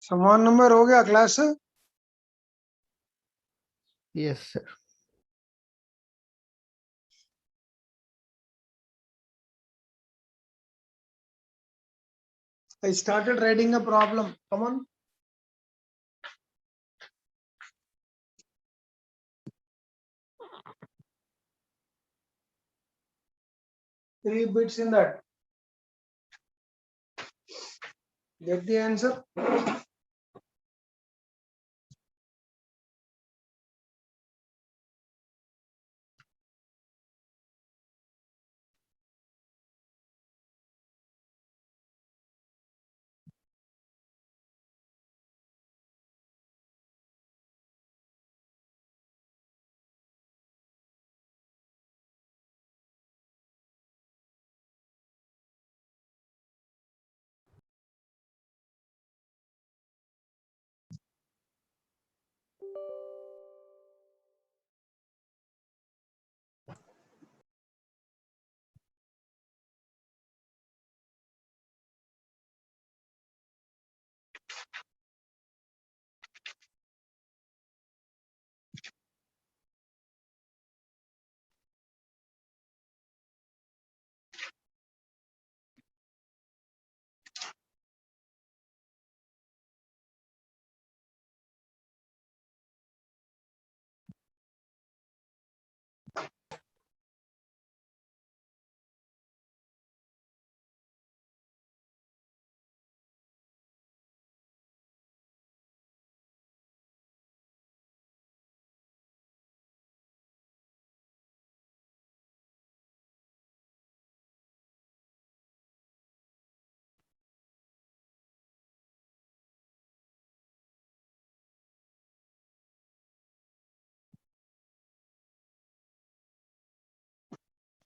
समान नंबर हो गया क्लास से? Yes, sir. I started writing a problem. Come on. Three bits in that. Get the answer.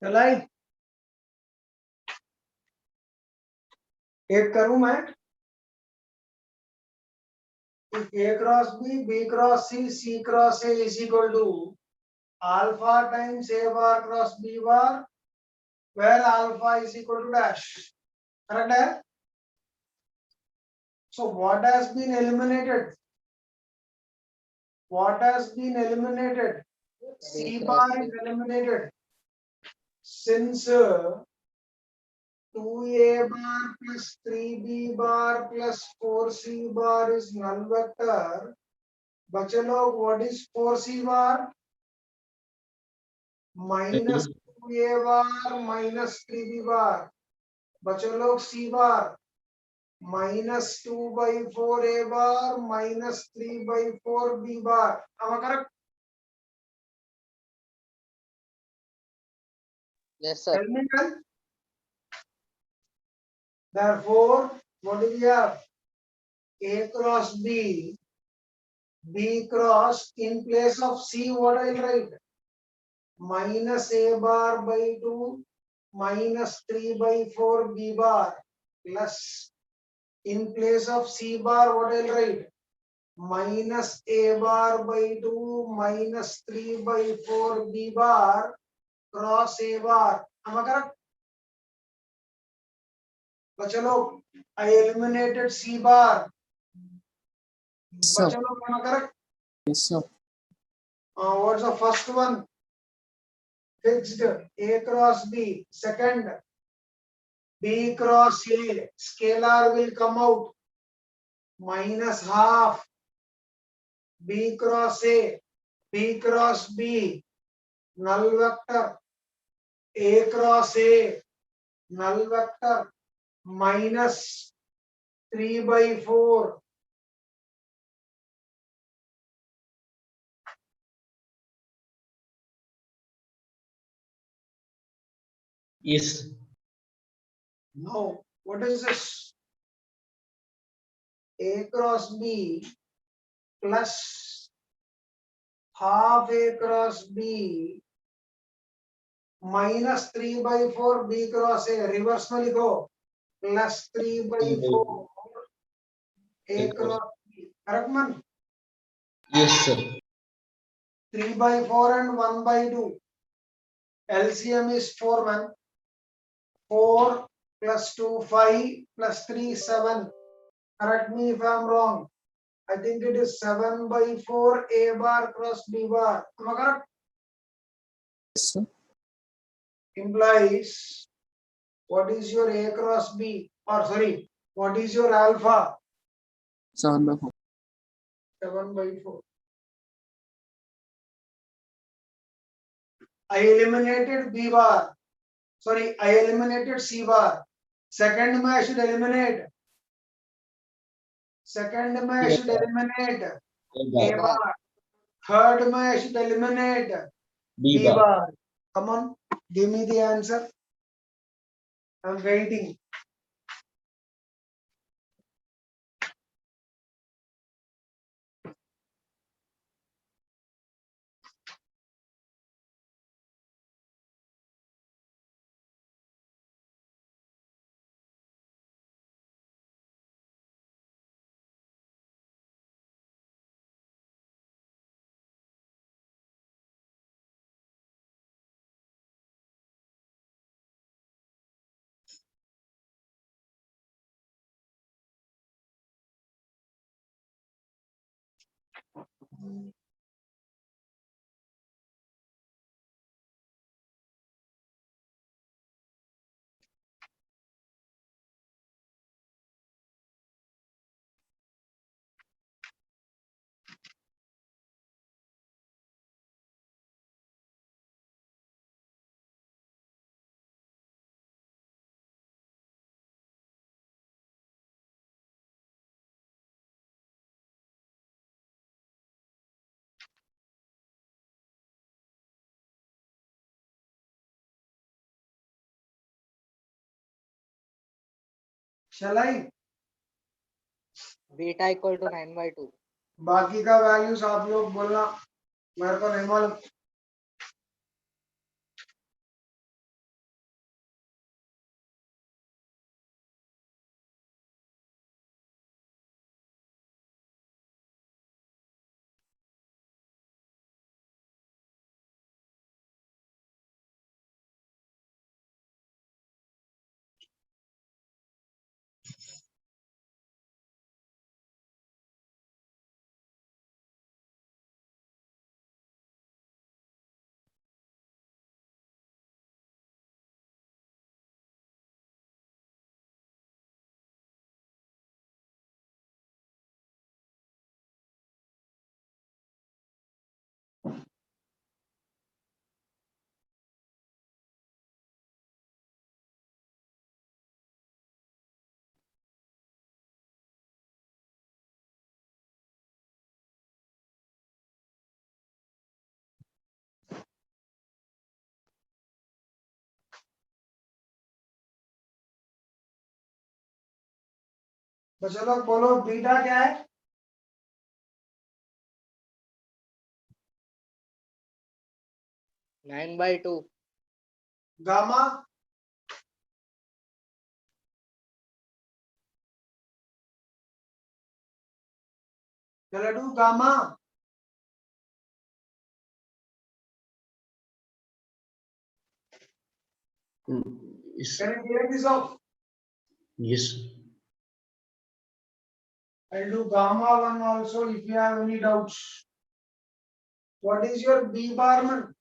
चलाई एक करूं मैं A cross B cross C cross A is equal to alpha times A bar cross B bar, where alpha is equal to dash. Correct? So what has been eliminated? What has been eliminated? C bar is eliminated. Since 2A bar plus 3B bar plus 4C bar is null vector, बच्चे लोग what is 4C bar? minus 2A bar minus 3B bar. बच्चे लोग C bar minus 2/4A bar minus 3/4B bar. Am I correct? Yes, sir. Tell me well. Therefore, what do we have? A cross B, B cross, in place of C, what I will write? Minus A bar by 2 minus 3/4 B bar plus, in place of C bar, what I will write? Minus A bar by 2 minus 3/4 B bar cross A bar. Am I correct? बच्चे लोग, I eliminated C bar. बच्चे लोग, am I correct? Yes, sir. What's the first one? Fixed A cross B. Second, B cross A. Scalar will come out. Minus half. B cross A. B cross B. Null vector. A cross A. Null vector. Minus 3/4. Yes. Now, what is this? A cross B plus half A cross B minus 3/4 B cross A. Reverse में लिखो. Plus 3/4 A cross B. Correct man? Yes, sir. 3/4 and 1/2. LCM is 4 man. 4 plus 2 5 plus 3 7. Correct me if I am wrong. I think it is 7/4 A bar cross B bar. Am I correct? Yes, sir. Implies what is your A cross B? Or sorry, what is your alpha? 7/4. 7/4. I eliminated B bar. Sorry, I eliminated C bar. Second में I should eliminate. Second में I should eliminate A bar. Third में I should eliminate B bar. Come on, give me the answer. I'm waiting. Shall I? Beta equal to 9/2. बाकी का values आप लोग बोलना, मेरे को नहीं मालूम. तो चलो बोलो बीटा क्या है? 9/2. Gamma shall I do gamma? Yes. Can you clear this off? Yes. I'll do gamma one also if you have any doubts. What is your B bar man?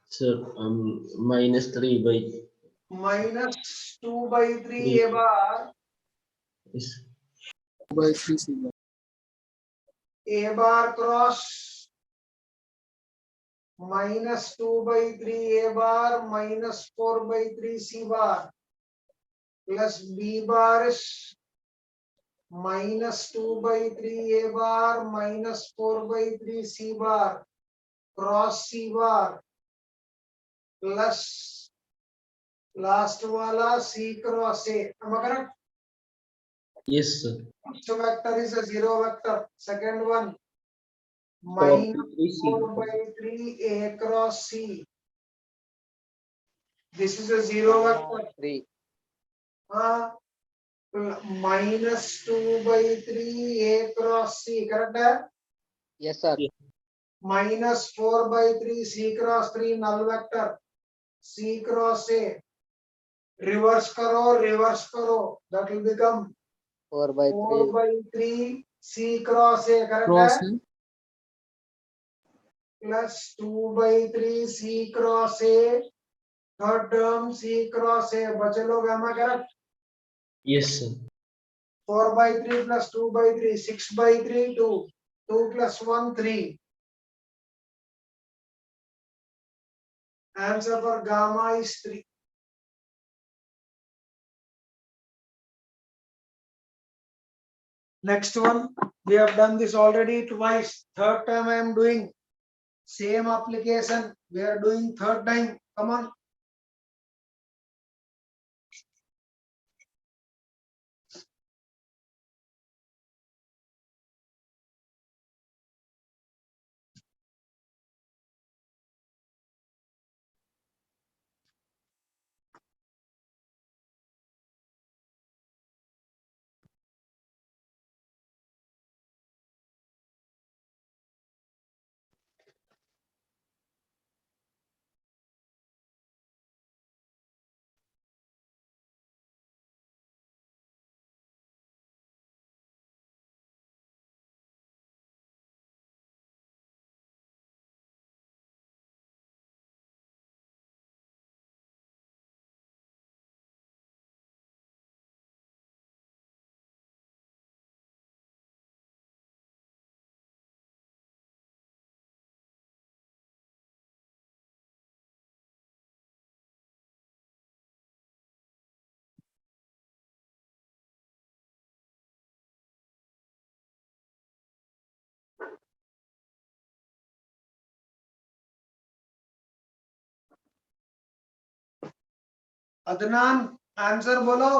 Sir, -3/. Minus 2/3 A bar. Yes. 2/3 C bar. A bar cross minus 2/3 A bar minus 4/3 C bar plus B bar is minus 2/3 A bar minus 4/3 C bar cross C bar plus last wala C cross A. Am I correct? Yes, sir. First vector is a zero vector. Second one minus 4/3 A cross C. This is a zero vector. 3. Minus 2/3 A cross C, correct है? Yes, sir. Minus 4/3 C cross 3 null vector. C cross A. Reverse करो, that will become 4 by 4 3. by 3 C cross A, correct Cross है? है Plus 2 by 3 C cross A. Third term C cross A. बचे लोग gamma correct? Yes, sir. 4 by 3 plus 2 by 3, 6 by 3, 2. 2 plus 1, 3. Answer for gamma is 3. Next one, we have done this already twice. Third time I am doing same application. We are doing third time. Come on. Adnan answer बोलो.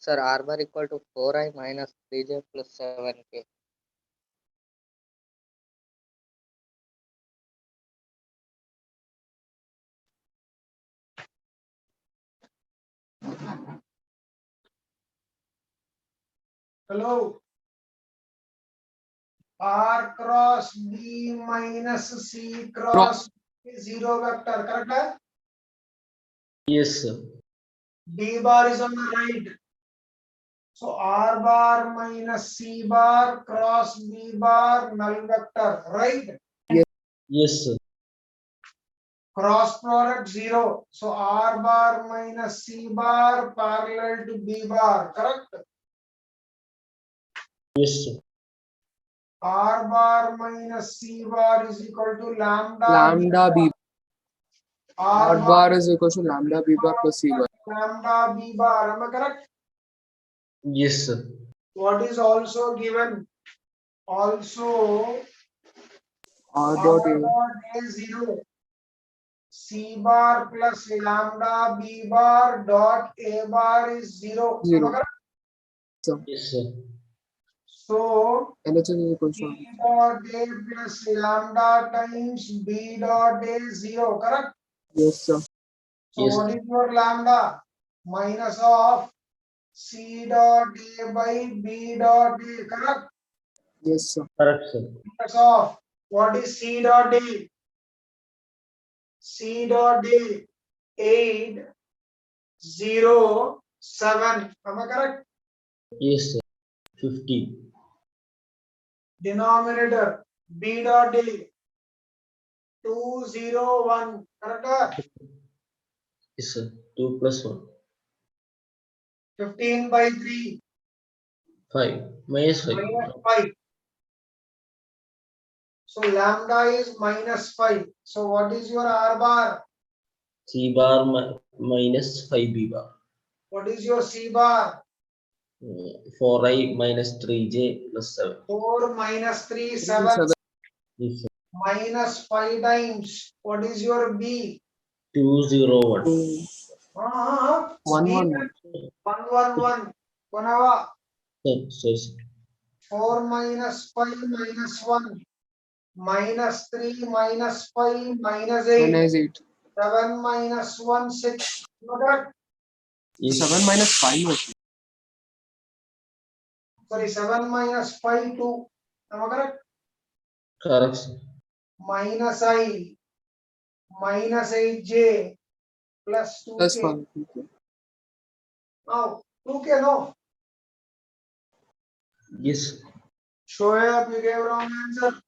Sir, R bar equal to 4i minus 3j plus 7k. Hello. R cross B minus C cross zero vector, correct है? Yes, sir. D bar is on the right. So R bar minus C bar cross B bar null vector, right? Yes, sir. Cross product 0. So R bar minus C bar parallel to B bar, correct? Yes, sir. R bar minus C bar is equal to lambda. lambda b R r bar is equal to lambda b bar plus c bar. lambda B bar, am I correct? Yes, sir. What is also given? Also r R dot a dot A 0. C bar plus lambda B bar dot A bar is 0. Am I 0. correct? Yes, sir. So LHS is equal to B dot A plus lambda times B dot A 0, correct? yes sir. So Yes. what is your lambda? Minus of C dot A by B dot A, correct? Yes, sir. Correct, sir. Minus of what is C dot A? C dot A 807. Am I correct? Yes, sir. 50. Denominator B dot A 201. Correct? Yes, sir. 2 plus 1. 15 by 3 5. Minus 5. minus 5. So lambda is minus 5. So what is your R bar? C bar minus 5B bar. What is your C bar? 4I minus 3J plus 7. 4 minus 3, 7. 7. Yes, sir. Minus 5 times. What is your B? 201. 1, B 1, 1. 111. Konava. Sir, sir. 4 minus 5 minus 1. Minus 3 minus 5 minus 8. Minus 8. 7 minus 1, 6. Noted? Yes, 7 minus 5. Okay. Sorry, 7 minus 5, 2. Am I correct? correct, sir. Minus I. Minus 8J. Plus Plus 2K. 1. Okay. Now, 2K no. Yes. Show up, you gave wrong answer.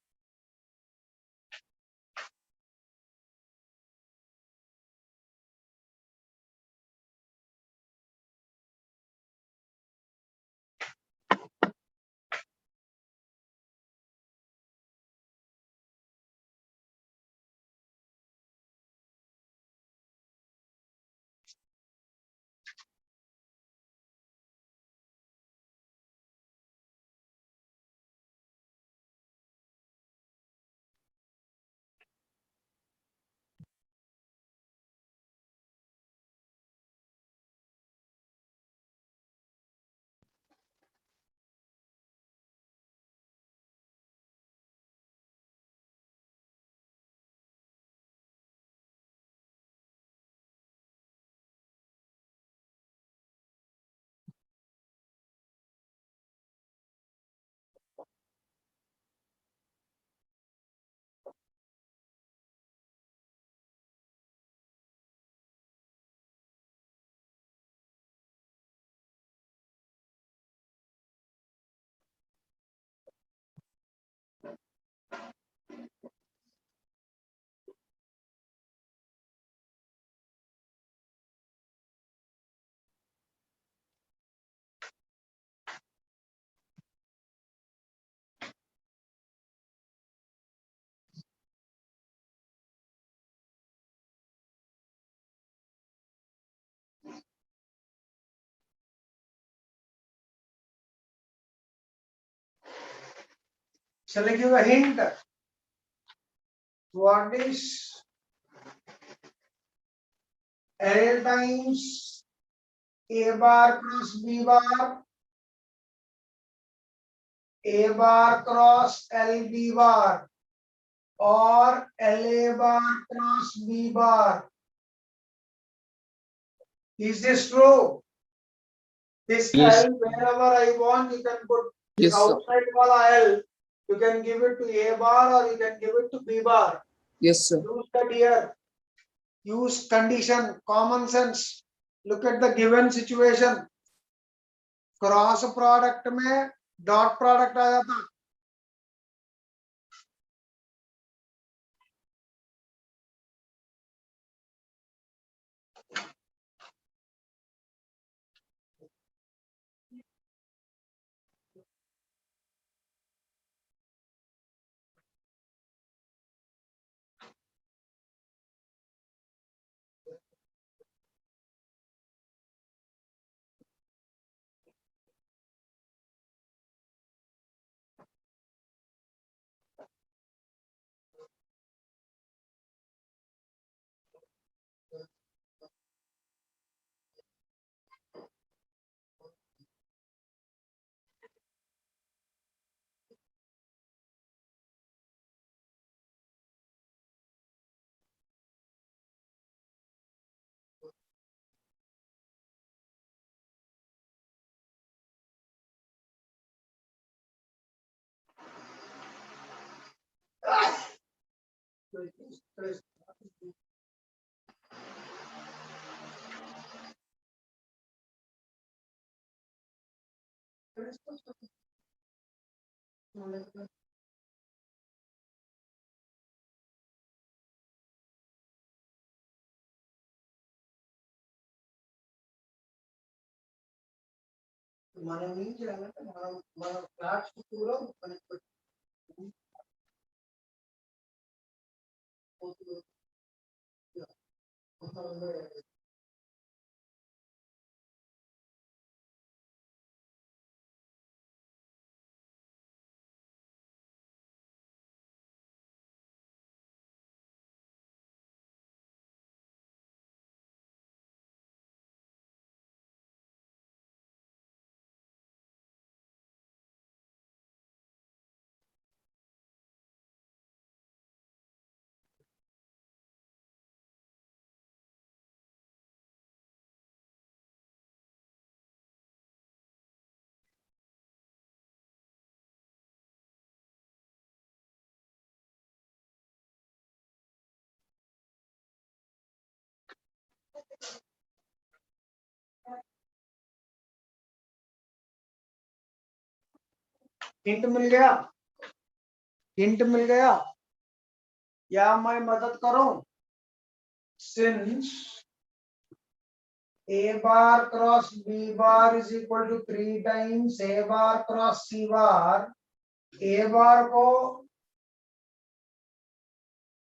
Shall I give a hint? What is L times A bar cross B bar? A bar cross LB bar or LA bar cross B bar. Is this true? This Yes. L, wherever I want, you can put this Yes, sir. outside wala L. You can give it to A bar or you can give it to B bar. Yes, sir. Use that here. Use condition, common sense. Look at the given situation. Cross product में dot product आ जाता మనం ఏం చేయాలంటే మన flat చుట్టూలో hint मिल गया, hint मिल गया, या मैं मदद करूं? Since a bar cross b bar is equal to 3 times a bar cross c bar, a bar को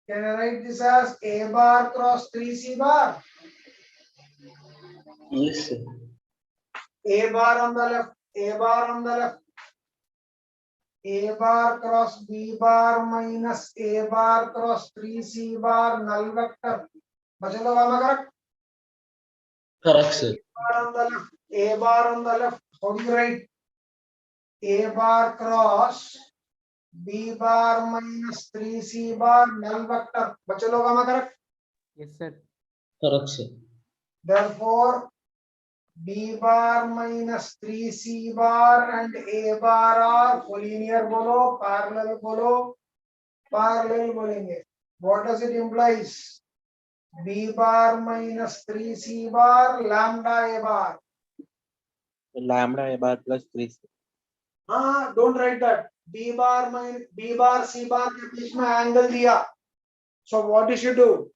can I write this as a bar cross 3c bar? Yes, sir. A bar on the left, a bar on the left, a bar cross b bar minus a bar cross 3c bar null vector. बच्चों लोग आना correct? Correct, sir. bar on the left, a bar on the left, how do you write? A bar cross b bar minus 3c bar null vector. बच्चों लोग आना correct? Yes, sir. Correct, sir. Therefore, b bar minus 3c bar and a bar are collinear बोलो, parallel बोलो, parallel बोलेंगे. What does it implies? B bar minus 3c bar lambda a bar. lambda a bar plus 3c. Don't write that. B bar minus B bar C bar के बीच में angle दिया. So what you should do?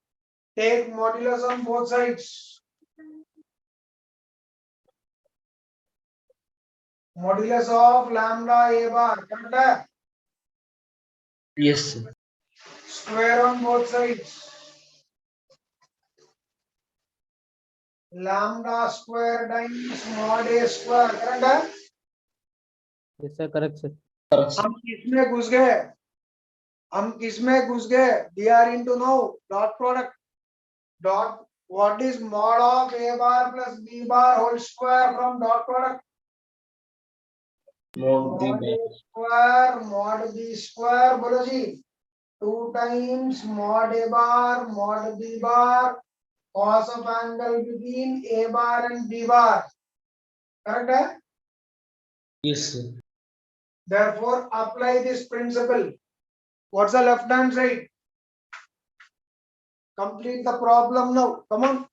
Take modulus on both sides. Modulus of lambda a bar. correct है? Yes, sir. Square on both sides. Lambda square times mod a square. correct है? Yes, sir. Correct, sir. Correct, sir. हम किसमें घुस गए? हम किसमें घुस गए? We are into now dot product. Dot. What is mod of a bar plus b bar whole square from dot product? Mod B bar. mod b square बोलो जी. 2 times mod a bar mod b bar cos of angle between a bar and b bar. correct है? Yes, sir. Therefore, apply this principle. What's the left hand side? Complete the problem now. Come on.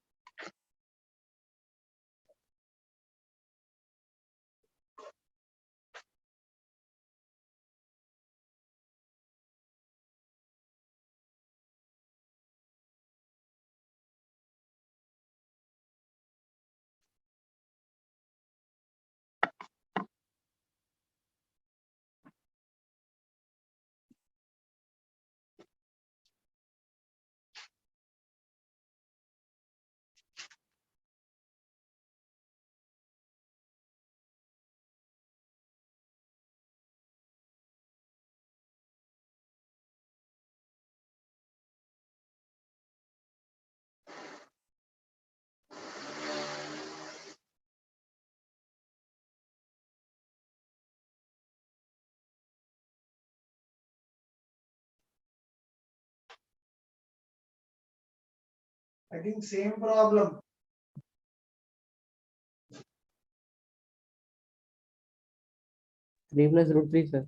I think same problem. 3 plus root 3, sir.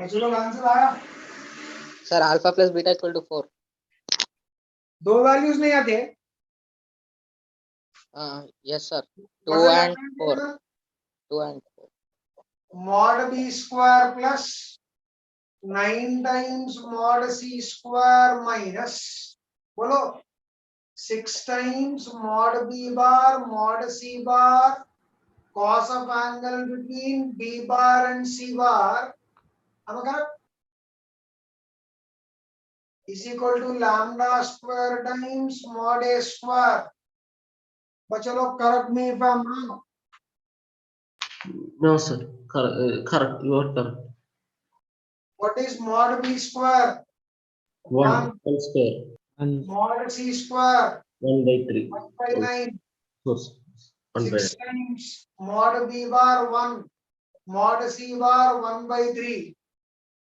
बच्चों लोग answer आया? Sir, alpha plus beta equal to 4. दो values नहीं आते? Yes, sir. 2 What is and happening 4. here? 2 and 4. Mod b square plus 9 times mod c square minus, बोलो, 6 times mod b bar mod c bar cos of angle between b bar and c bar, am I correct? Is equal to lambda square times mod a square. बच्चों लोग, correct me if I'm wrong. No, sir. Correct. You are correct. What is mod b square? 1. 1 square. And Mod c square 1 by 3. 1 by 9. So, 1 by 6 times mod b bar 1 mod c bar 1 by 3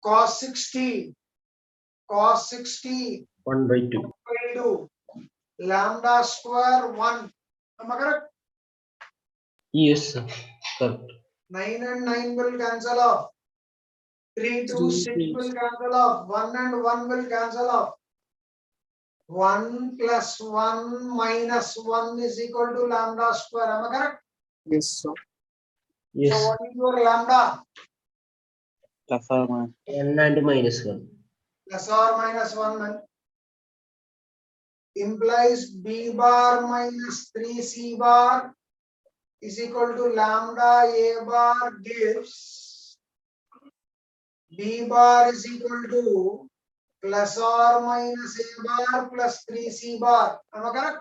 cos 60 1 by 2. by 2 lambda square 1. Am I correct? Yes, sir. Correct. 9 and 9 will cancel off. 3 to 6 will cancel off. 1 and 1 will cancel off. 1 plus 1 minus 1 is equal to lambda square. Am I correct? Yes, sir. Yes. So what is your lambda? plus or minus. 1 and minus 1. Plus or minus 1 man, implies b bar minus 3c bar is equal to lambda a bar gives b bar is equal to plus or minus a bar plus 3c bar. Am I correct?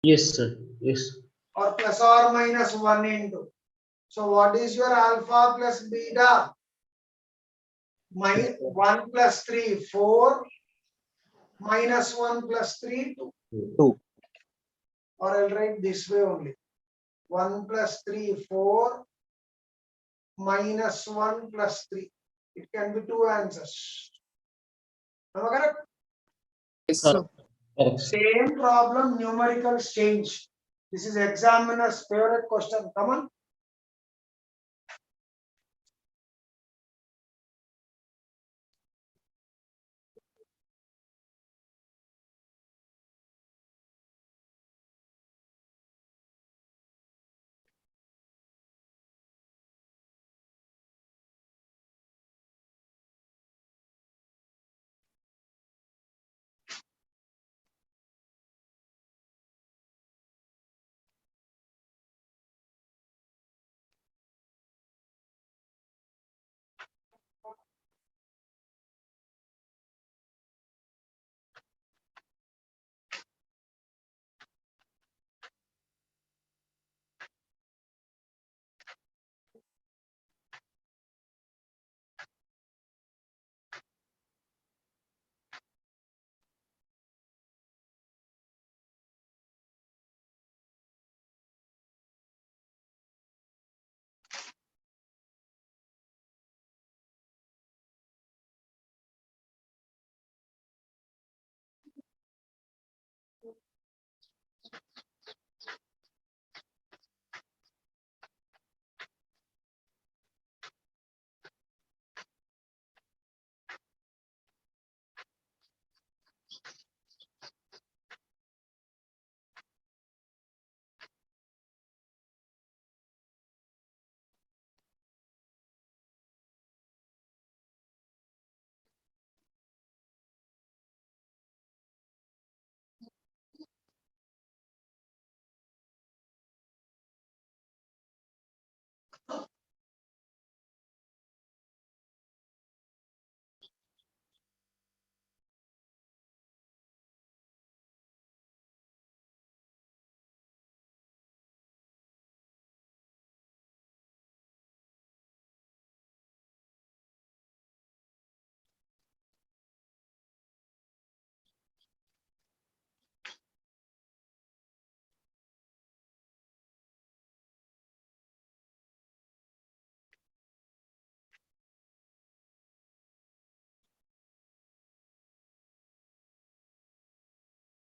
Yes, sir. Yes. Or plus or minus 1 into. So what is your alpha plus beta? 1 plus 3, 4. Minus 1 plus 3, 2. 2. Or I'll write this way only. 1 plus 3, 4. Minus 1 plus 3. It can be two answers. Am I correct? Yes, sir. Correct. Same problem, numericals change. This is examiner's favorite question. Come on.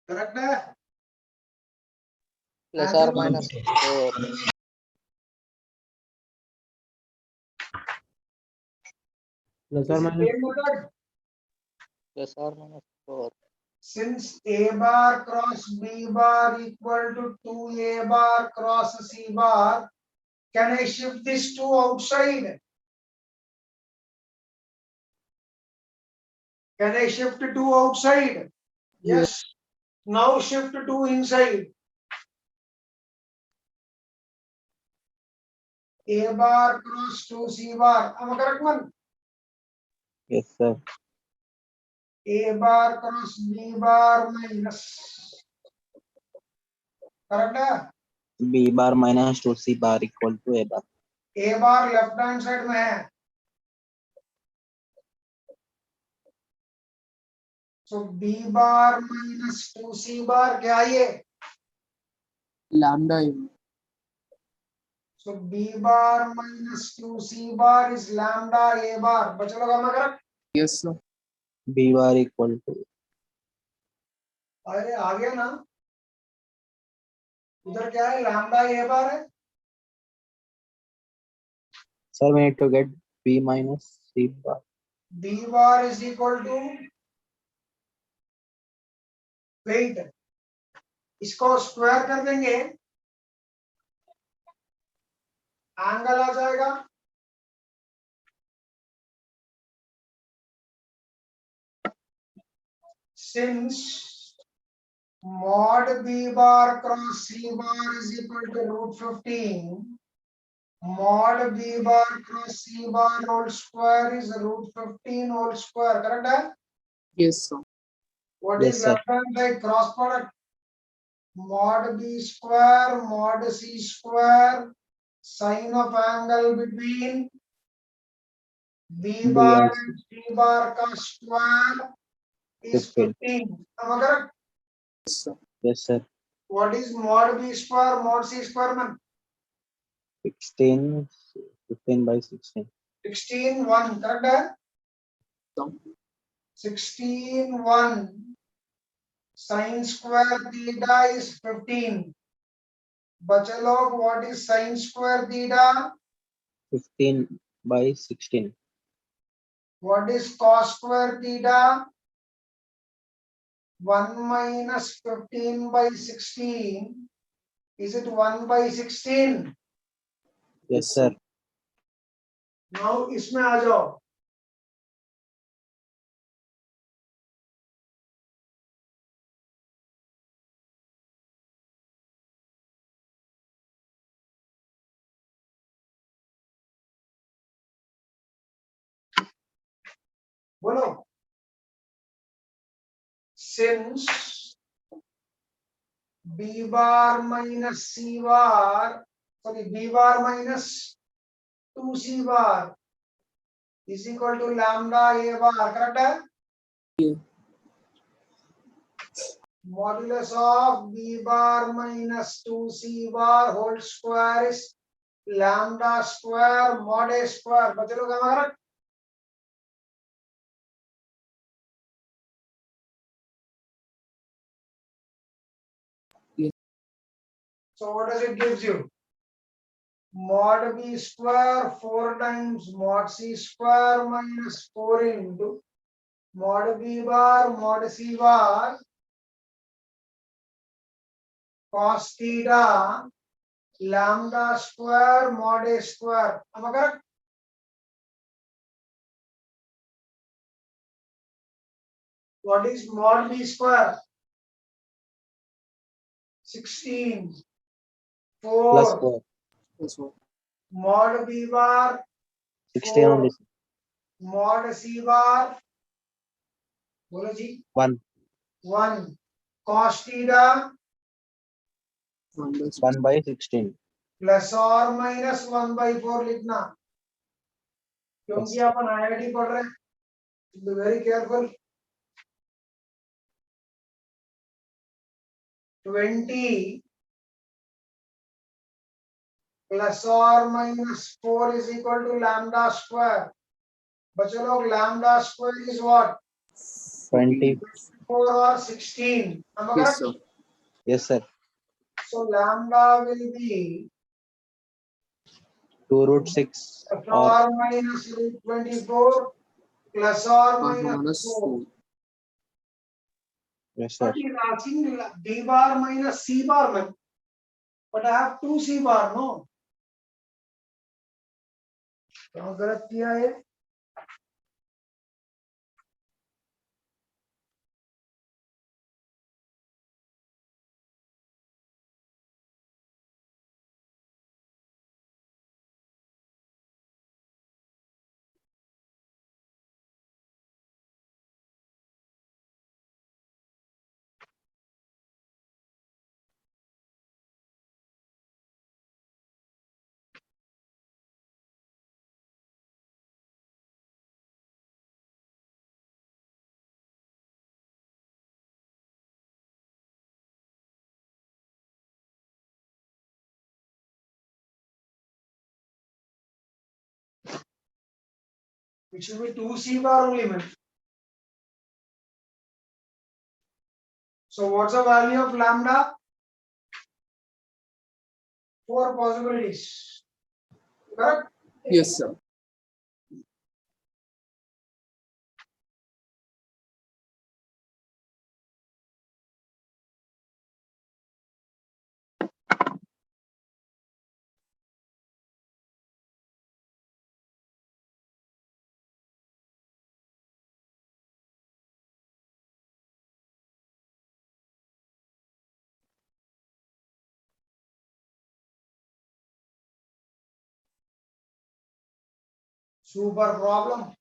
Correct? Plus Answer or minus 4. Plus Is or it minus. same method? plus or minus 4. Since A bar cross B bar equal to 2A bar cross C bar, can I shift this 2 outside? Can I shift 2 outside? Yes. Now shift 2 inside. A bar cross 2C bar. Am I correct one? Yes, sir. A bar cross B bar minus. Correct है? B bar minus 2C bar equal to A bar. A bar left hand side में है. So B bar minus 2C bar क्या है ये? lambda A bar. So B bar minus 2C bar is lambda A bar. बच्चों लोग am I correct? Yes, sir. B bar equal to. अरे आ गया ना? उधर क्या है? लैम्डा ए बार है. Sir, we need to get B minus C bar. B bar is equal to weight. इसको स्क्वायर कर देंगे, एंगल आ जाएगा. Since mod B bar cross C bar is equal to root 15, mod B bar cross C bar whole square is root 15 whole square. Correct है? Yes, sir. What Yes, is sir. left hand side cross product? Mod B square mod C square sine of angle between B B bar and and C bar का square is 15. Am I correct? Yes, sir. Yes, sir. What is mod B square mod C square man? 16, 15 by 16. 16 1. Correct है? So, 16 1 sine square theta is 15. बच्चे लोग what is sine square theta? 15 by 16. What is cos square theta? 1 minus 15 by 16. Is it 1 by 16? Yes, sir. Now इसमें आ जाओ. बोलो. Since B bar minus C bar, sorry, B bar minus 2C bar is equal to lambda A bar. Correct है? yeah. Modulus of B bar minus 2C bar whole square is lambda square mod A square. बच्चे लोग क्या correct? Yes. So what does it gives you? Mod B square 4 times mod C square minus 4 into mod B bar mod C bar cos theta lambda square mod A square. Am I correct? What is mod B square? 16 Plus 4 4. That's what. mod B bar 16 only. mod C bar बोलो जी 1. 1 cos theta 1 by 16. Plus और minus 1 by 4 लिखना, क्योंकि Yes. अपन IIT पढ़ रहे हैं. Be very careful. 20 plus और minus 4 is equal to lambda square. बच्चों लोग lambda square is what? 20. 4 or 16. Am I Yes, correct? sir. Yes, sir. So lambda will be 2 root 6 plus or or minus root 24 plus or Plus or minus minus 4. 4. Yes, sir. But he is asking B bar minus C bar, man. But I have 2 C bar, no? क्यों गलत किया है? It should be 2 C bar only, man. So what's the value of lambda? 4 possibilities. Correct? Yes, sir. Super problem.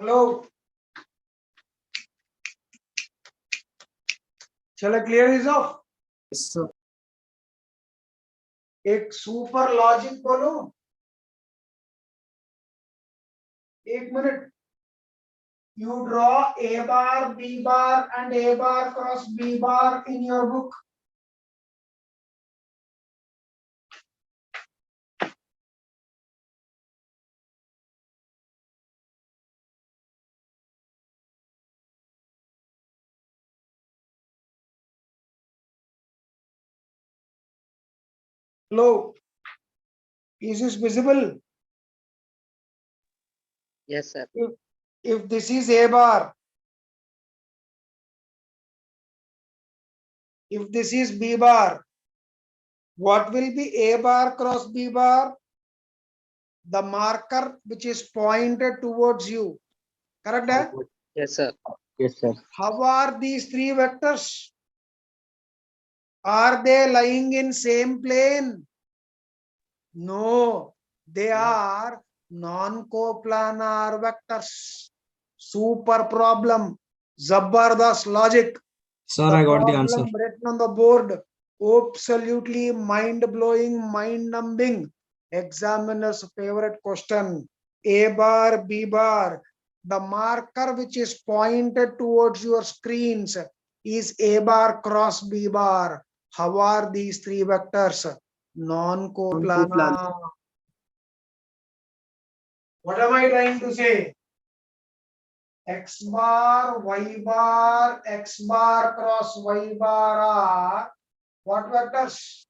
Hello. चलो clear is of. Yes, sir. एक super logic बोलो. एक minute. You draw A bar, B bar and A bar cross B bar in your book. Hello. Is this visible? Yes, sir. If this is A bar, if this is B bar, what will be A bar cross B bar? The marker which is pointed towards you. Correct? Eh? Yes, sir. Yes, sir. How are these three vectors? Are they lying in same plane? No, they are non-coplanar vectors. Super problem. Zabardast logic. Sir, The I got the problem answer. written on the board. Absolutely mind-blowing, mind-numbing. Examiner's favorite question. A bar, B bar. The marker which is pointed towards your screens is A bar cross B bar. How are these three vectors? Non-coplanar. What am I trying to say? X bar, Y bar, X bar cross Y bar are what vectors?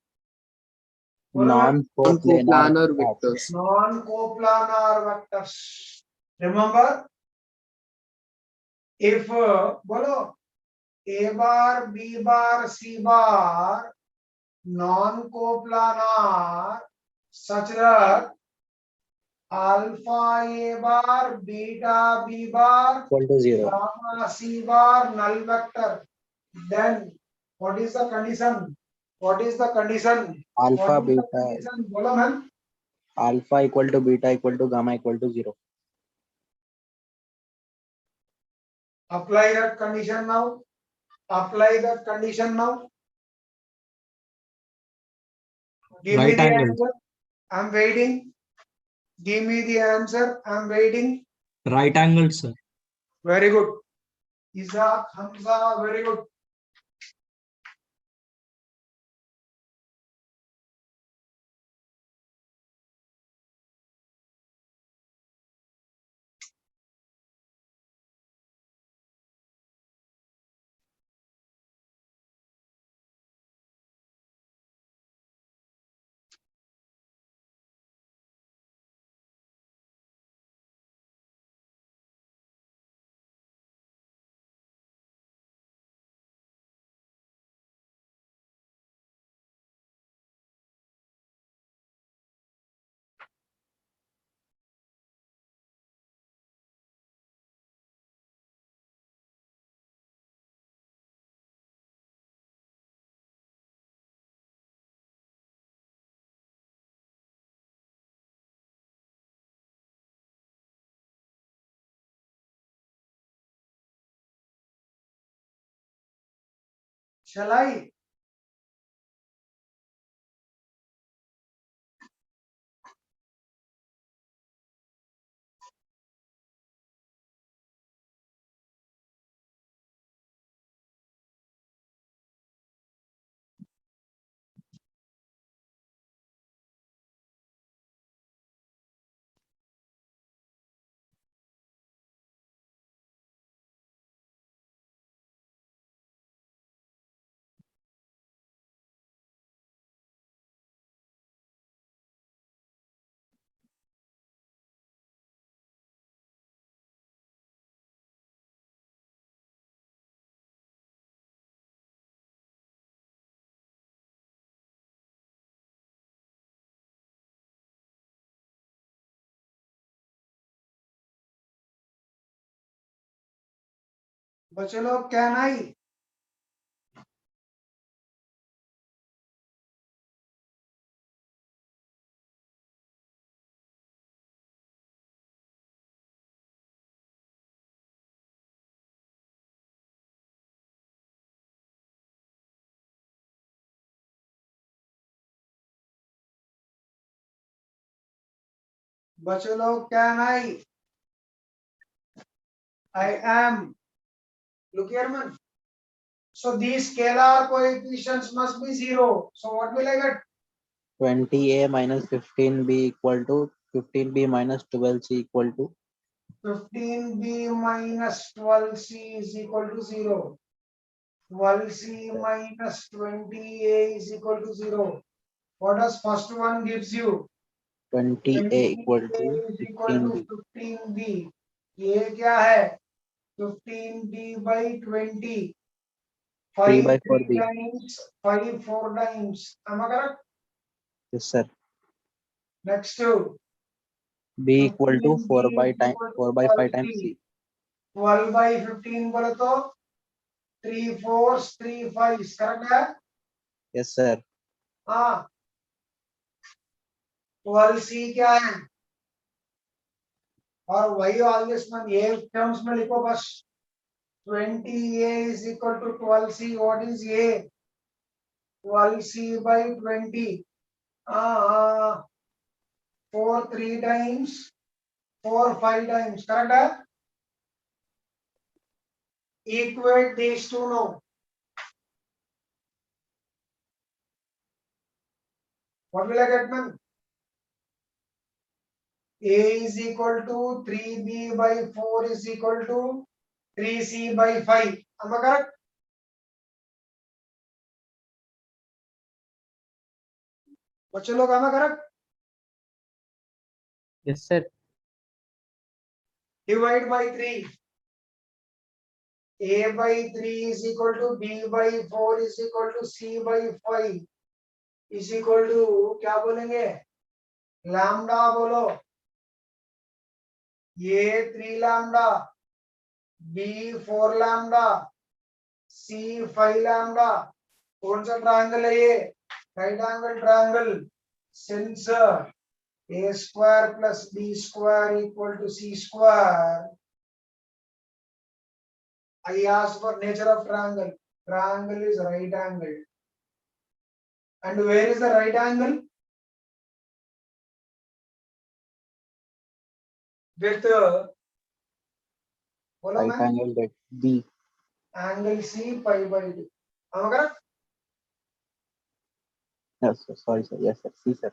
Non-coplanar Non-coplanar vectors. vectors. Non-coplanar vectors. Remember, if bolo A bar, B bar, C bar non-coplanar such that alpha A bar, beta B bar, Equal to 0. gamma C bar null vector. Then what is the condition? What is the condition? Alpha, What is the beta, condition? Bolo man. alpha equal to beta equal to gamma equal to 0. Apply that condition now. Apply that condition now. Give me Right the angle. answer. I'm waiting. Give me the answer. I'm waiting. Right angle, sir. Very good. Isaac Hamza, very good. Shall I? बच्चे लोग can I? बच्चे लोग can I? I am. Look here, man. So these scalar coefficients must be 0. So what will I get? 20a minus 15b equal to 15b minus 12c equal to 15b minus 12c is equal to 0. 12c minus 20a is equal to 0. What does first one gives you? 20a equal to 20a is equal to 15b. 15b. ये क्या है? 15b by 20. 3 by 5 3 4b. times, 5 4 times. Am I correct? Yes, sir. Next to b equal to 15b 4 by is time equal to 4 by 5 times 12c. c. 12 by 15 बोले तो 3 4s 3 5s correct है? Yes, sir. हाँ 12c क्या है? और वही always में ये टर्म्स में लिखो बस 20a is equal to 12c. What is a? 12c by 20. 4 3 times, 4 5 times. Correct है? Equate these two now. What will I get, man? A is equal to 3b by 4 is equal to 3c by 5. Am I correct? बच्चे लोग am I correct? Yes, sir. Divide by 3. A by 3 is equal to B by 4 is equal to C by 5 is equal to क्या बोलेंगे? Lambda बोलो. ये 3 lambda, B 4 lambda, C 5 lambda. कौन सा triangle है ये? Right angle triangle. Since A square plus B square equal to C square, I ask for nature of triangle. Triangle is right angle. And where is the right angle? With बोलो Right man, angle at b. angle C pi by 2. Am I correct? Yes, sir. Sorry, sir. Yes, sir. C, sir.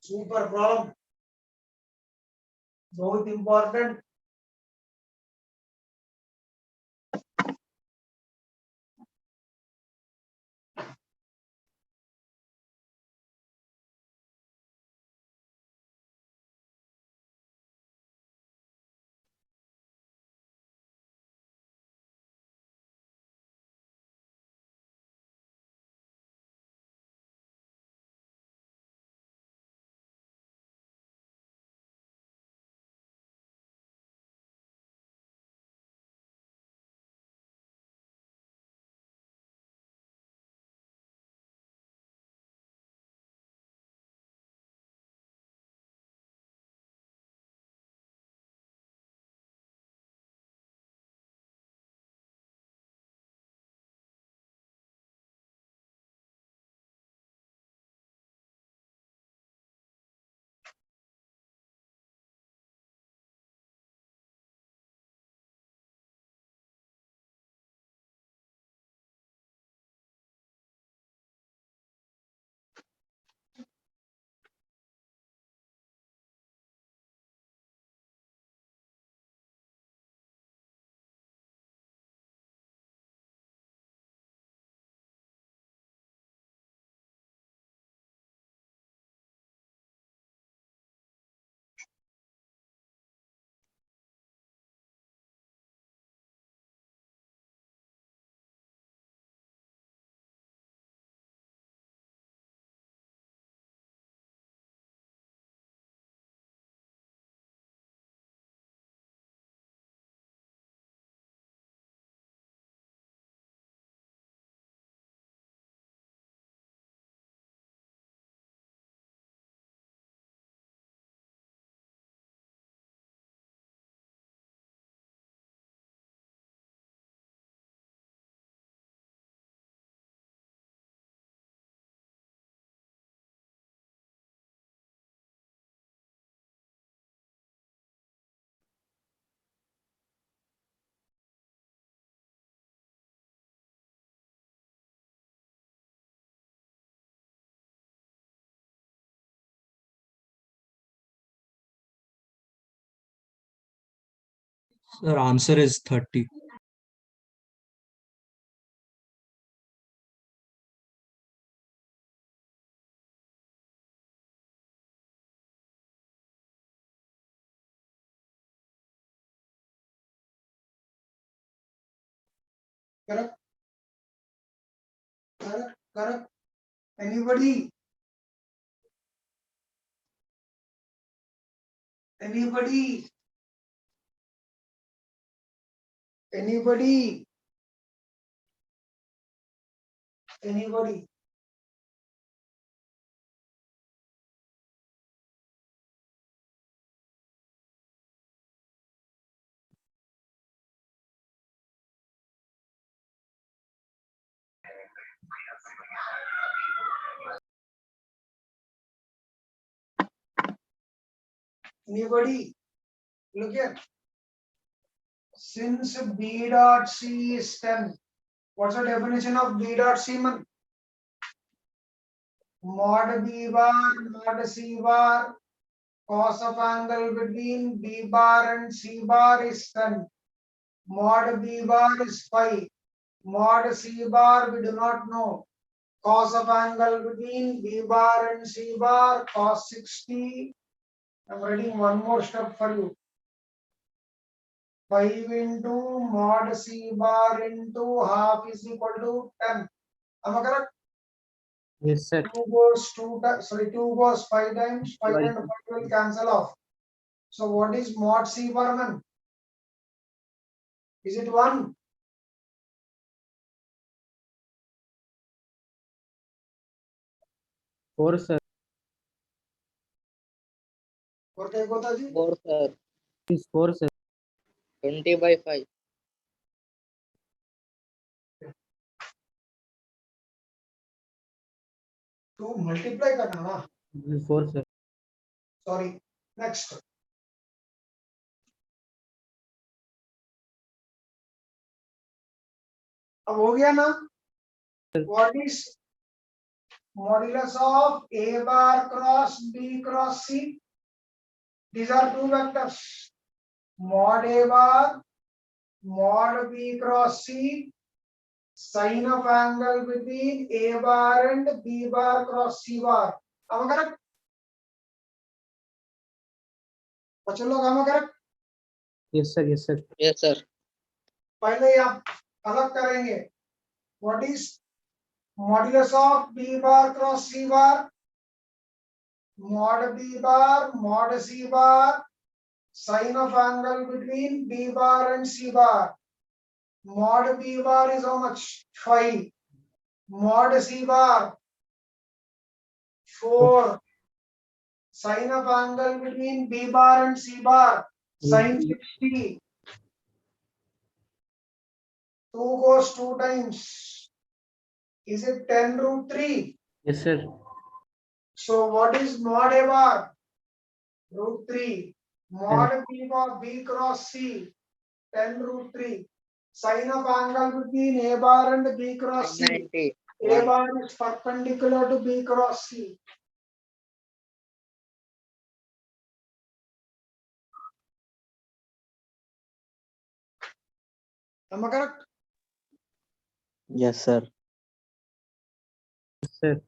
Super problem. बहुत important. Sir, answer is 30. Correct? Correct? Correct? Anybody? Anybody? Anybody? Anybody? Anybody? Look here. Since B dot C is 10, what's the definition of B dot C, man? Mod B bar, mod C bar, cos of angle between B bar and C bar is 10. Mod B bar is 5. Mod C bar we do not know. Cos of angle between B bar and C bar cos 60. I'm writing one more step for you. 5 into mod C bar into half is equal to 10. Am I correct? Yes, sir. 2 goes 2 times, sorry, 2 goes 5 times, 5 Right. and 5 will cancel off. So what is mod C bar, man? Is it 1? Four, sir. और क्या होता जी? 4 sir. Is four, sir. 20 by 5. To multiply करना ना. Is four, sir. Sorry. Next. अब हो गया ना? What is modulus of A bar cross B cross C? These are two vectors. Mod A bar, mod B cross C, sine of angle between A bar and B bar cross C bar. Am I correct? बच्चों लोग am I correct? Yes, sir. Yes, sir. Yes sir. पहले आप अलग करेंगे. What is modulus of B bar cross C bar? Mod B bar, mod C bar, sine of angle between B bar and C bar. Mod B bar is how much? 5. Mod C bar 4. Sine of angle between B bar and C bar sine 60. 2 goes 2 times. Is it 10 root 3? Yes, sir. So what is mod A bar? Root 3. Mod B bar B cross C 10 root 3. Sine of angle between A bar and B cross C. 90. A bar is perpendicular to B cross C. Am I correct? Yes, sir. Yes, sir.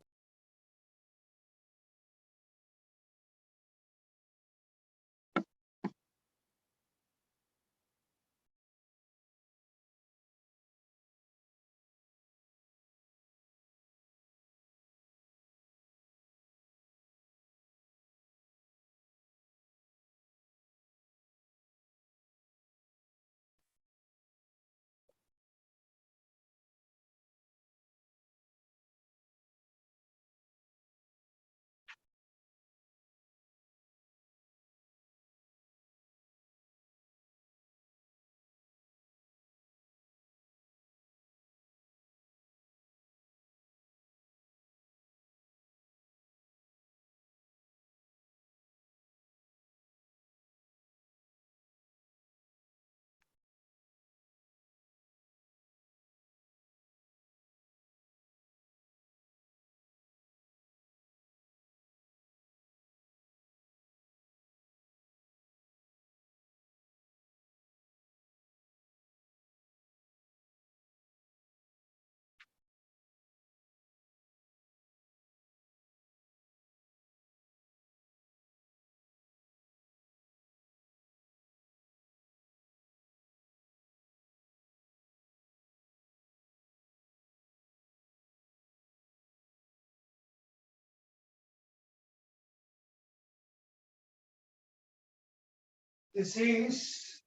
This is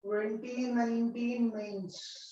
2019 mains.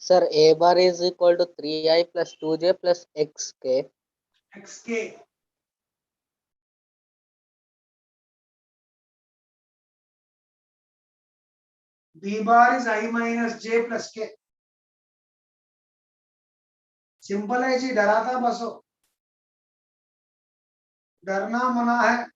Sir, A bar is equal to 3i plus 2j plus xk. XK. B bar is I minus J plus K. Simple है जी, डरा था बसो, डरना मना है.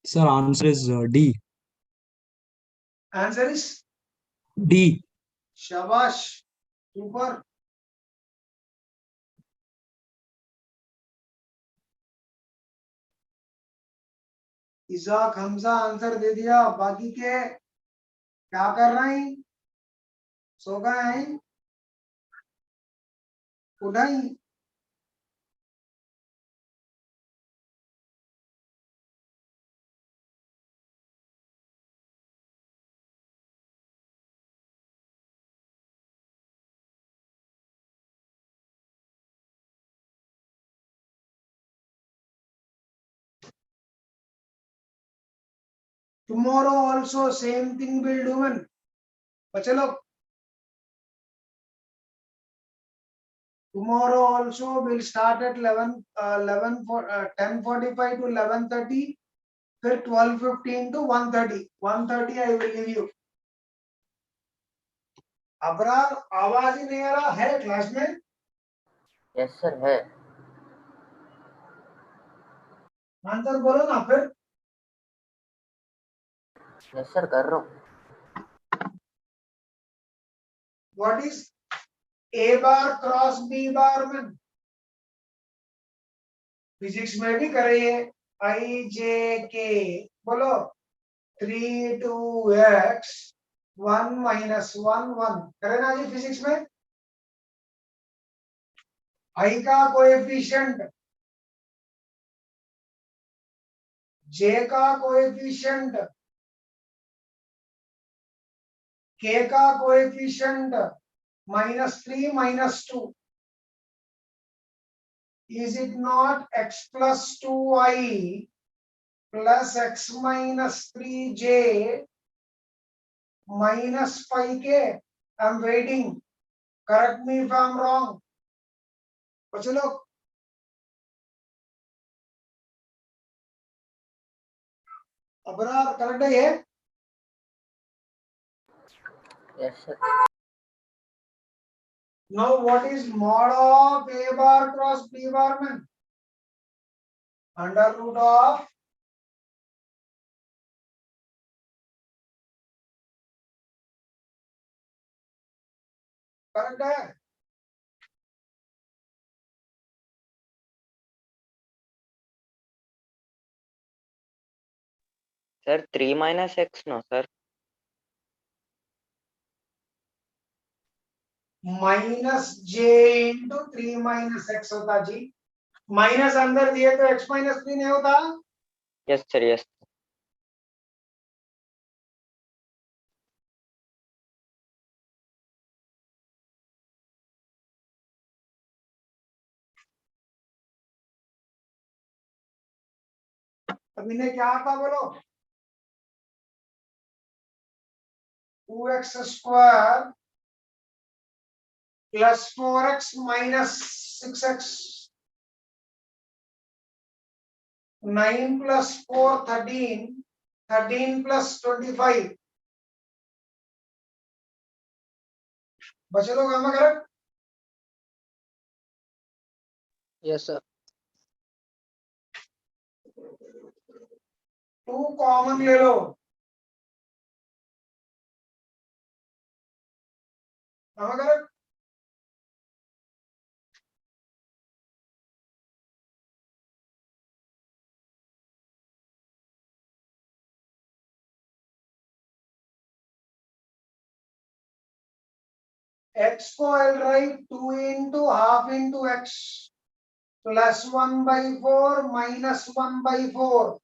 Sir, answer is D. Answer is D. शाबाश, super. Ijak Hamza answer दे दिया. बाकी के क्या कर रहे हैं? सो गए हैं? उठाई? Tomorrow also same thing will do. Man, बच्चे लोग, tomorrow also will start at 10:45 to 11:30, फिर 12:15 to 1:30. 1:30 I will leave you. Abrar, आवाज ही नहीं आ रहा है क्लास में. Yes, sir, है. आंसर बोलो ना फिर. Yes, sir, कर रहा हूँ. What is A bar cross B bar में? फिजिक्स में भी करिए. I J K बोलो. 3 2x 1 minus 1 1 करे ना जी फिजिक्स में. I का कोएफिशिएंट, J का कोएफिशिएंट, K का coefficient -3 -2. Is it not x plus 2i plus x minus 3j minus 5k? I'm waiting. Correct me if I'm wrong. बच्चों लोग, Abrar correct है ये? Yes, sir. Now what is mod of A bar cross B bar में? Under root of correct है. Sir, 3 minus x, no, sir. Minus j into 3 minus x होता जी. Minus अंदर दिए तो x माइनस 3 नहीं होता. Yes, sir, yes. अभी ने क्या था बोलो, 2x square plus 4x minus 6x, 9 plus 4 13, 13 plus 25, बचे लोग हमें करेक्ट। Yes, sir. 2 कॉमन ले लो, हमें करेक्ट। x को I'll write 2 into half into x plus 1 by 4 minus 1 by 4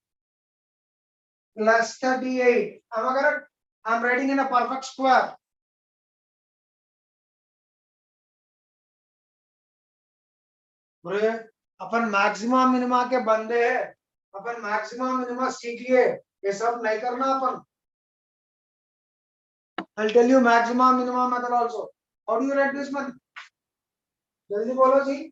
plus 38. Am I correct? I'm writing in a perfect square. Upon maximum minima के बंदे हैं, अपन maximum minima सीख लिए, ये सब नहीं करना अपन। I'll tell you maximum minimum method also. How do you write this one? जल्दी बोलो जी।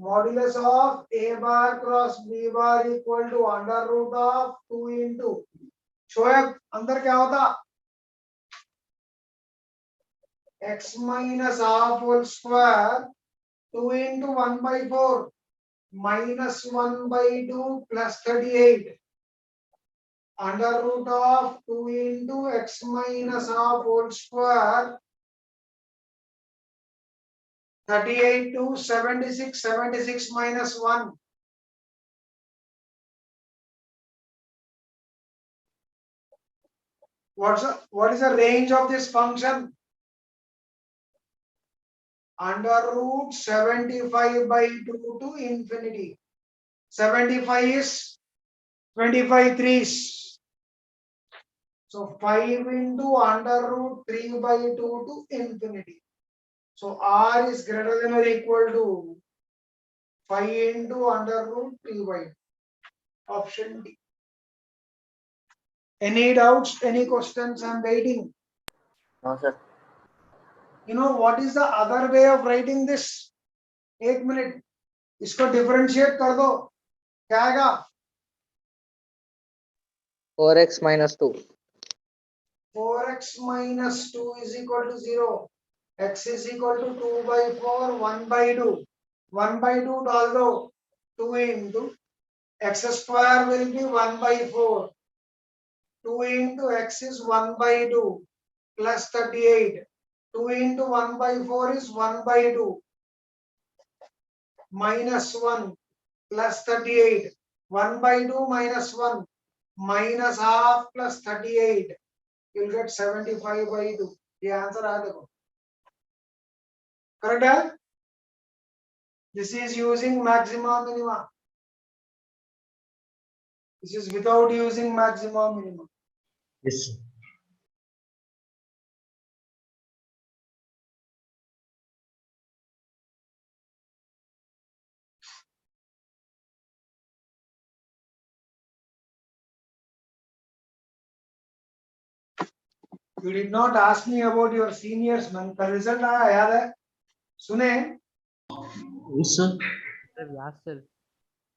Modulus of a bar cross b bar equal to under root of 2 into Shoaib अंदर क्या होता, x minus half whole square 2 into 1 by 4 minus 1 by 2 plus 38 under root of 2 into x minus half whole square 38 to 76, 76 minus 1. What is the range of this function? Under root 75 by 2 to infinity. 75 is 25 threes. So 5 into under root 3 by 2 to infinity. So r is greater than or equal to 5 into under root 3 by 2. Option D. Any doubts? Any questions? I'm waiting. No, sir. You know what is the other way of writing this? 1 minute. इसको differentiate कर दो. क्या आएगा? 4x minus 2. 4x minus 2 is equal to 0. X is equal to 2 by 4, 1 by 2. 1 by 2 डाल दो. 2 into x square will be 1 by 4. 2 into x is 1 by 2 plus 38. 2 into 1 by 4 is 1 by 2 minus 1 plus 38. 1 by 2 minus 1 minus half plus 38. You'll get 75 by 2. ये answer आया देखो, correct है? This is using maximum minimum. This is without using maximum minimum. Yes, sir. You did not ask me about your seniors, man. का result आया याद है? सुने? Yes, sir.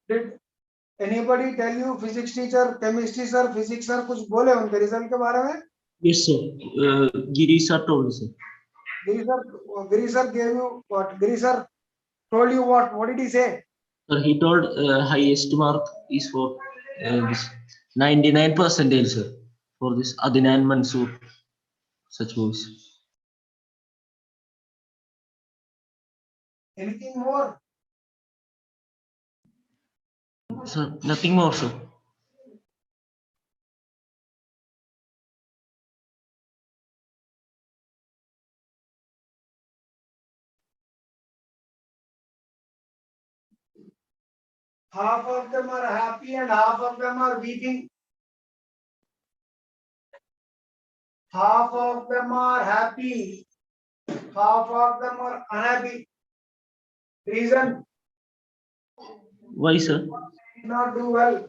Did anybody tell you physics teacher, chemistry sir, physics sir कुछ बोले उनके result के बारे में? Yes, sir. Giri sir told, sir. Giri sir gave you what? Giri sir told you what? What did he say? Sir, he told highest mark is for this 99%, sir, for this Adnan Mansoor, such boys. Anything more? Sir, nothing more, sir. Half of them are happy and half of them are weeping. Half of them are happy, half of them are unhappy. Reason? Why, sir? did not do well.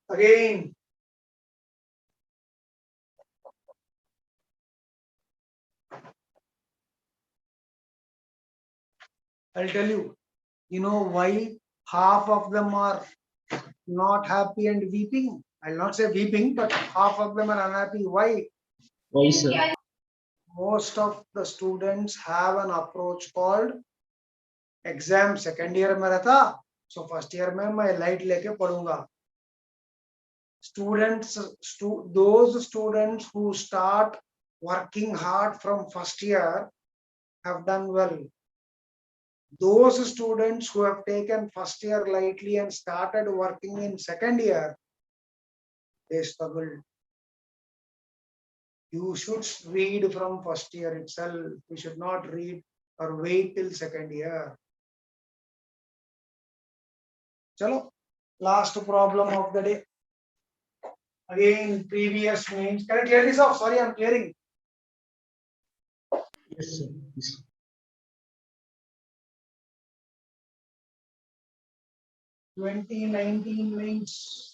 Again, I'll tell you, you know why half of them are not happy and weeping? I'll not say weeping, but half of them are unhappy. Why? Why, sir? Most of the students have an approach called exam second year में रहता, so first year में मैं light लेके पढ़ूंगा. Students, those students who start working hard from first year have done well. Those students who have taken first year lightly and started working in second year, they struggled. You should read from first year itself. You should not read or wait till second year. Chalo, last problem of the day. Again, previous means. Can I clear this off? Sorry, I'm clearing. Yes, sir. Yes. 2019 means.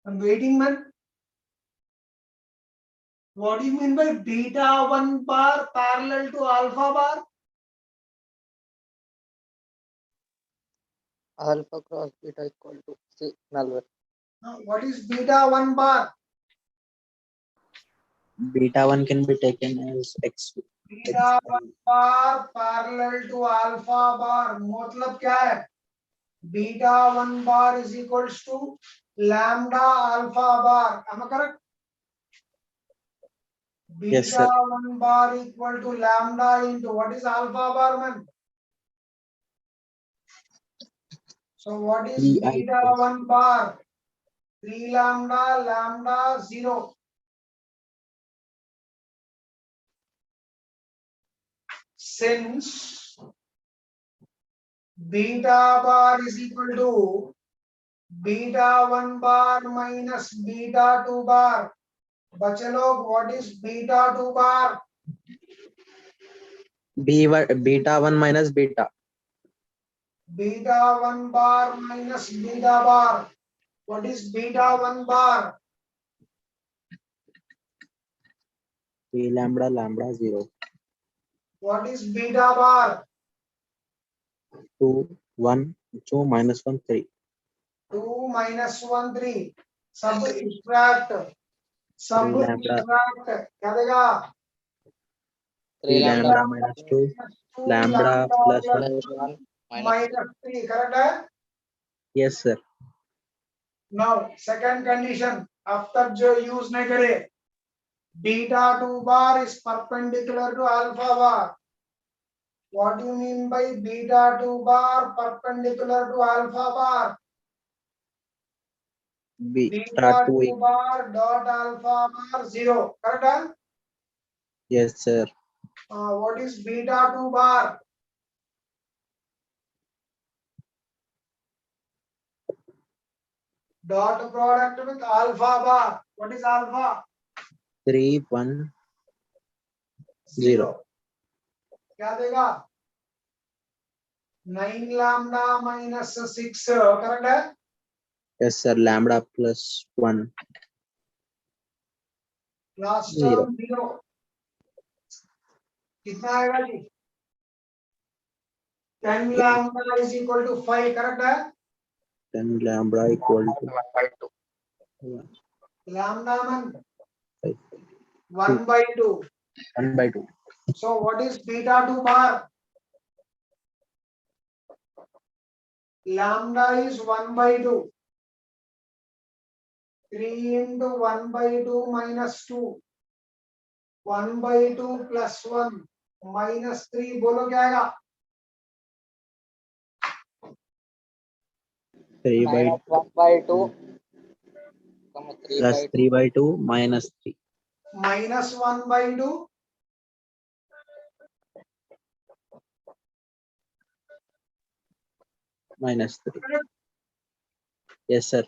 I'm waiting, man. What do you mean by beta 1 bar parallel to alpha bar? Alpha cross beta equal to null. What is beta 1 bar? Beta 1 can be taken as x. Beta 1 bar parallel to alpha bar. मतलब क्या है? Beta 1 bar is equals to lambda alpha bar. Am I correct? Yes, sir. Beta 1 bar equal to lambda into what is alpha bar, man? So what is E beta alpha. 1 bar? 3 lambda, lambda 0. Since beta bar is equal to beta 1 bar minus beta 2 bar. बच्चे लोग, what is beta 2 bar? Beta 1 minus beta. Beta 1 bar minus beta bar. What is beta 1 bar? 3 lambda, lambda 0. What is beta bar? 2, 1, 2 minus 1, 3. 2 minus 1, 3. Subtract. lambda. Subtract. क्या देगा? 3 lambda minus 2. Lambda plus 1. Plus 1 minus 3. Correct है? Yes, sir. Now, second condition. अब तक जो use नहीं करे. Beta 2 bar is perpendicular to alpha bar. What do you mean by beta 2 bar perpendicular to alpha bar? Beta 2 2 bar dot alpha bar 0. Correct? Huh? Yes, sir. What is beta 2 bar? Dot product with alpha bar. What is alpha? 3, 1, 0. क्या देगा? 9 lambda minus 6. Correct है? Yes, sir. Lambda plus 1. Last Zero. term 0. कितना आएगा जी? 10 lambda is equal to 5, correct है? 10 lambda equal to 1 Lambda man by 1 by 2. 1 by 2. So what is beta 2 bar? Lambda is 1 by 2. 3 into 1 by 2 minus 2. 1 by 2 plus 1 minus 3. बोलो क्या आएगा? 3 by minus 1 by 2, comma 3 plus by 2, 3 by 2 minus 3. Minus 1 by 2. Minus 3. Yes, sir.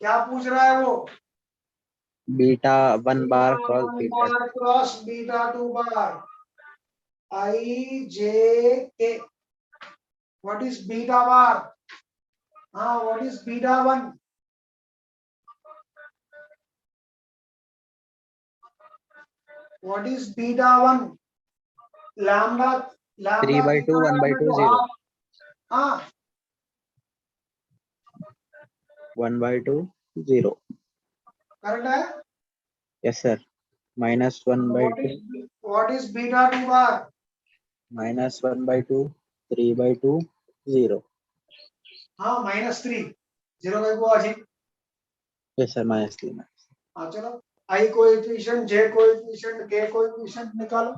क्या पूछ रहा है वो? Beta 1 bar Beta cross 1 beta. bar cross beta 2 bar. I J K. What is beta bar? What is beta 1? What is beta 1? Lambda. 3 by 2, 1 by 2, 0. हाँ 1 by 2, 0. Correct है. Yes, sir. Minus 1 by 2, What is beta 2 bar? minus 1 by 2, 3 by 2, 0. हाँ -3. 0 का हुआ जी. Yes, sir. Minus 3. हाँ चलो. I coefficient, J coefficient, K coefficient निकालो.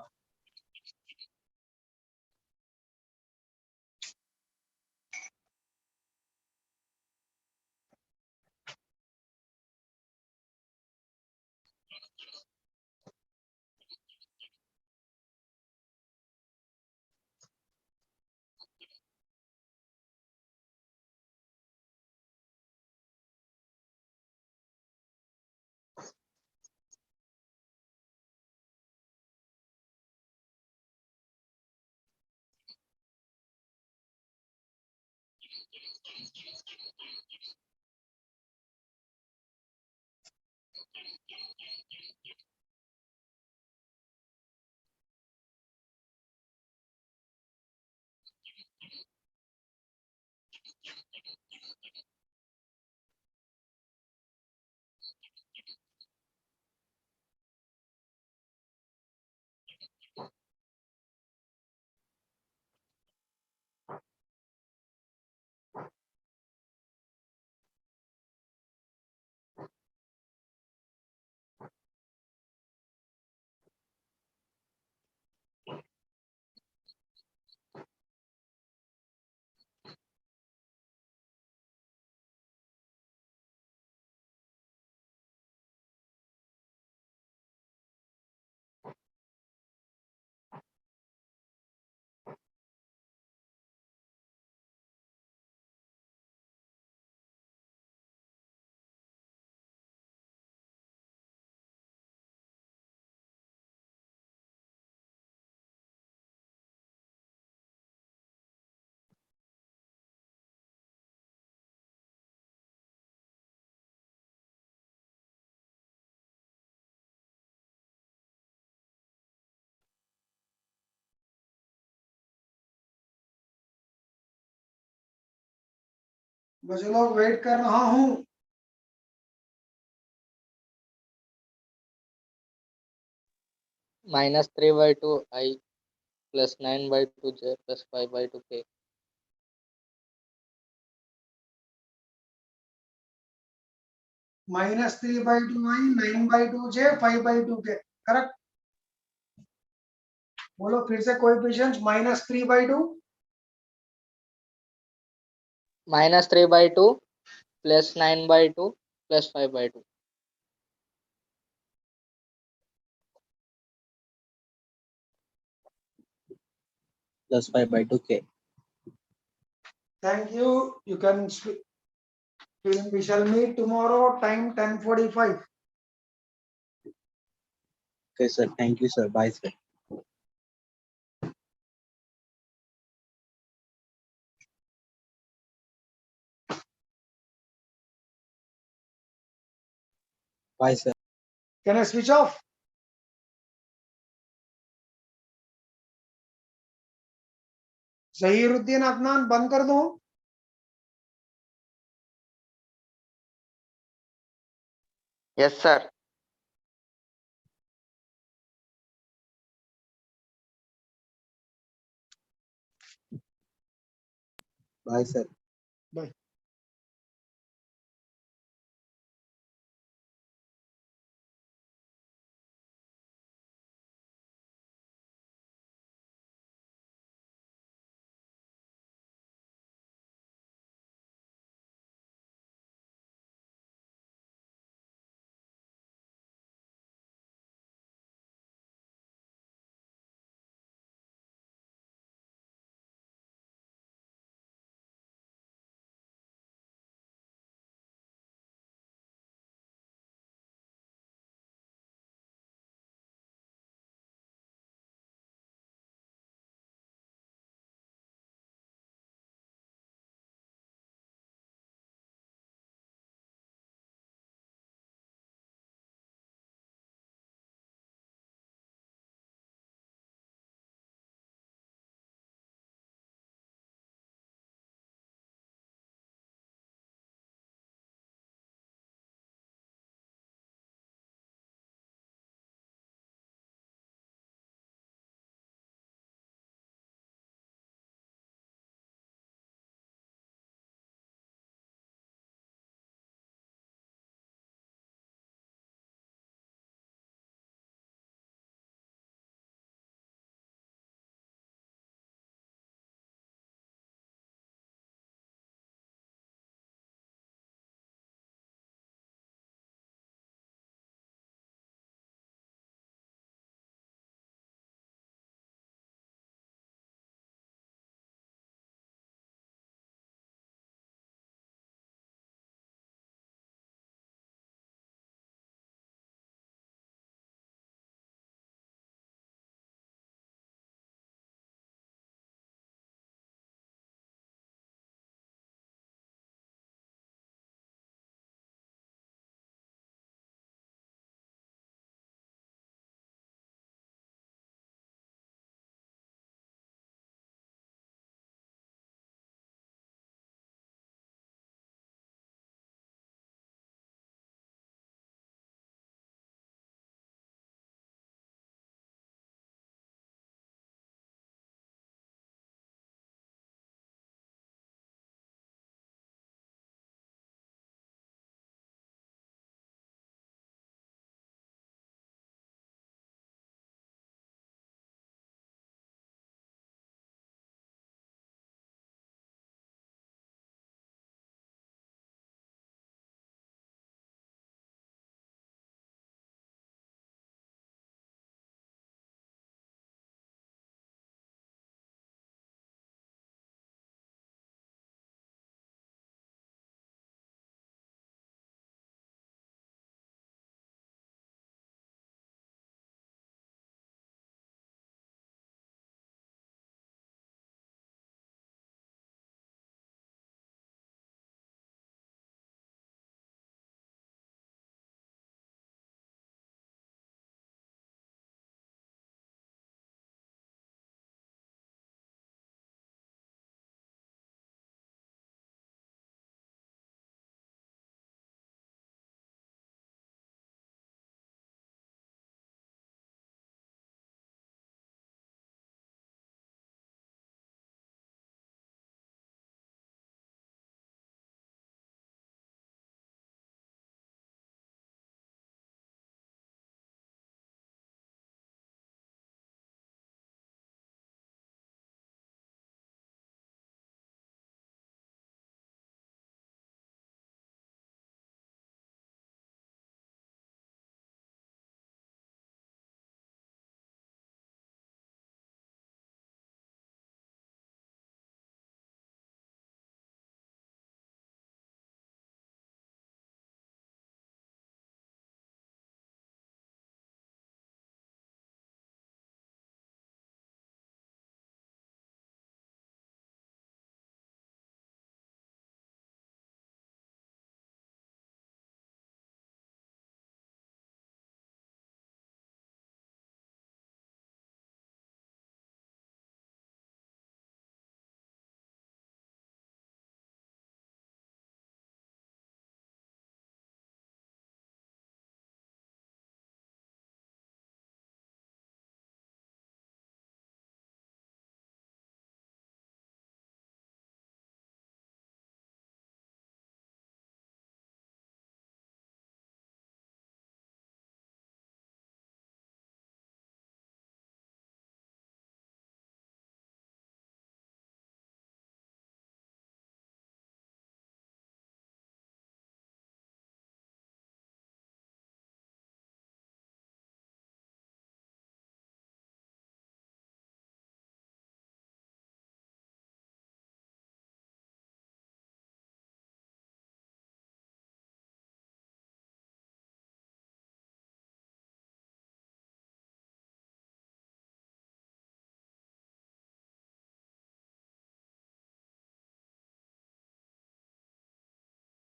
बच्चे लोग वेट कर रहा हूँ. minus 3 by 2 I plus 9 by 2 J plus 5 by 2 K. -3 by 2 I, 9 by 2 J, 5 by 2 K. Correct. बोलो फिर से coefficients. -3 by 2. Minus 3 by 2 plus 9 by 2 plus 5 by 2. Plus 5 by 2 K. Thank you. You can. We shall meet tomorrow. Time 10:45. Okay, sir. Thank you, sir. Bye, sir. Bye, sir. Can I switch off? Zahiruddin Adnan, बंद कर दूं? Yes, sir. Bye, sir. Bye.